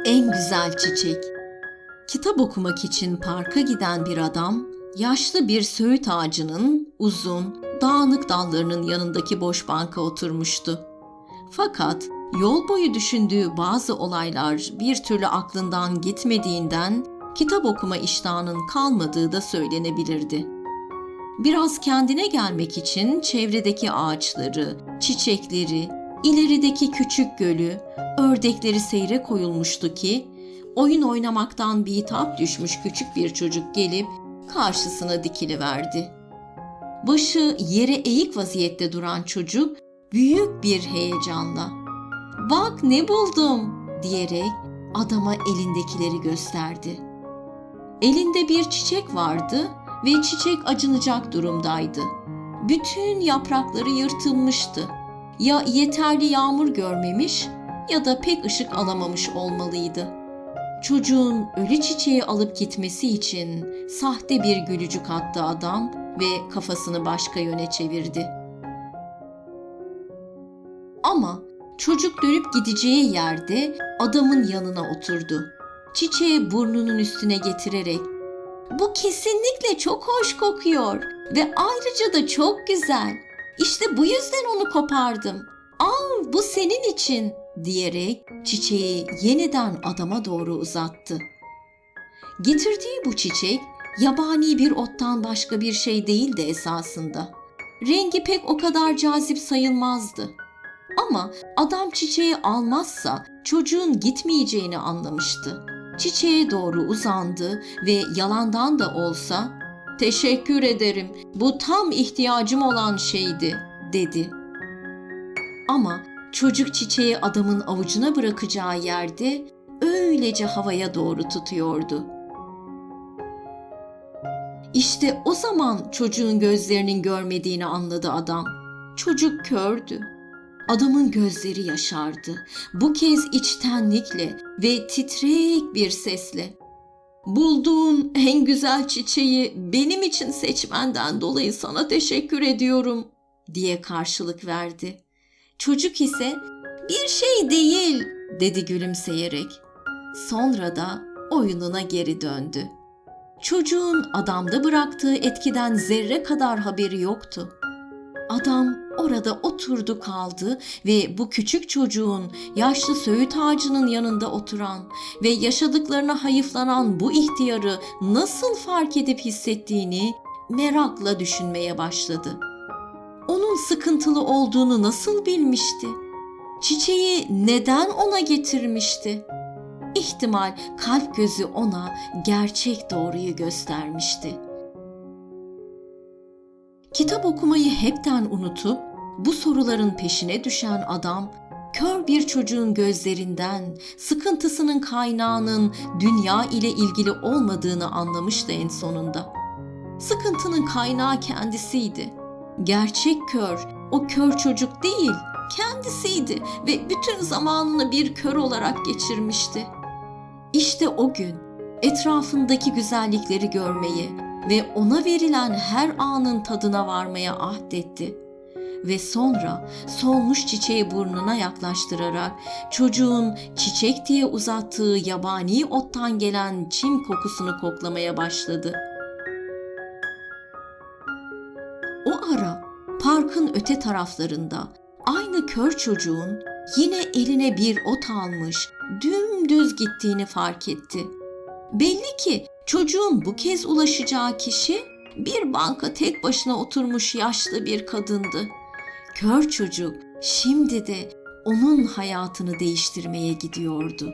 En güzel çiçek. Kitap okumak için parka giden bir adam, yaşlı bir söğüt ağacının uzun, dağınık dallarının yanındaki boş banka oturmuştu. Fakat yol boyu düşündüğü bazı olaylar bir türlü aklından gitmediğinden kitap okuma iştahının kalmadığı da söylenebilirdi. Biraz kendine gelmek için çevredeki ağaçları, çiçekleri, ilerideki küçük gölü, ördekleri seyre koyulmuştu ki, oyun oynamaktan bitap düşmüş küçük bir çocuk gelip karşısına dikiliverdi. Başı yere eğik vaziyette duran çocuk büyük bir heyecanla "Bak ne buldum!" diyerek adama elindekileri gösterdi. Elinde bir çiçek vardı ve çiçek acınacak durumdaydı. Bütün yaprakları yırtılmıştı. Ya yeterli yağmur görmemiş ya da pek ışık alamamış olmalıydı. Çocuğun ölü çiçeği alıp gitmesi için sahte bir gülücük attı adam ve kafasını başka yöne çevirdi. Ama çocuk dönüp gideceği yerde adamın yanına oturdu. Çiçeği burnunun üstüne getirerek "Bu kesinlikle çok hoş kokuyor ve ayrıca da çok güzel. İşte bu yüzden onu kopardım. Al, bu senin için." diyerek çiçeği yeniden adama doğru uzattı. Getirdiği bu çiçek yabani bir ottan başka bir şey değildi esasında. Rengi pek o kadar cazip sayılmazdı. Ama adam çiçeği almazsa çocuğun gitmeyeceğini anlamıştı. Çiçeğe doğru uzandı ve yalandan da olsa "Teşekkür ederim, bu tam ihtiyacım olan şeydi." dedi. Ama çocuk çiçeği adamın avucuna bırakacağı yerde öylece havaya doğru tutuyordu. İşte o zaman çocuğun gözlerinin görmediğini anladı adam. Çocuk kördü. Adamın gözleri yaşardı. Bu kez içtenlikle ve titrek bir sesle "Bulduğun en güzel çiçeği benim için seçmenden dolayı sana teşekkür ediyorum." diye karşılık verdi. Çocuk ise "Bir şey değil." dedi gülümseyerek. Sonra da oyununa geri döndü. Çocuğun adamda bıraktığı etkiden zerre kadar haberi yoktu. Adam orada oturdu kaldı ve bu küçük çocuğun yaşlı söğüt ağacının yanında oturan ve yaşadıklarına hayıflanan bu ihtiyarı nasıl fark edip hissettiğini merakla düşünmeye başladı. Onun sıkıntılı olduğunu nasıl bilmişti? Çiçeği neden ona getirmişti? İhtimal kalp gözü ona gerçek doğruyu göstermişti. Kitap okumayı hepten unutup bu soruların peşine düşen adam, kör bir çocuğun gözlerinden sıkıntısının kaynağının dünya ile ilgili olmadığını anlamıştı en sonunda. Sıkıntının kaynağı kendisiydi. Gerçek kör, o kör çocuk değil, kendisiydi ve bütün zamanını bir kör olarak geçirmişti. İşte o gün etrafındaki güzellikleri görmeyi ve ona verilen her anın tadına varmaya ahdetti. Ve sonra solmuş çiçeği burnuna yaklaştırarak çocuğun çiçek diye uzattığı yabani ottan gelen çim kokusunu koklamaya başladı. O ara parkın öte taraflarında aynı kör çocuğun yine eline bir ot almış dümdüz gittiğini fark etti. Belli ki çocuğun bu kez ulaşacağı kişi bir banka tek başına oturmuş yaşlı bir kadındı. Kör çocuk şimdi de onun hayatını değiştirmeye gidiyordu.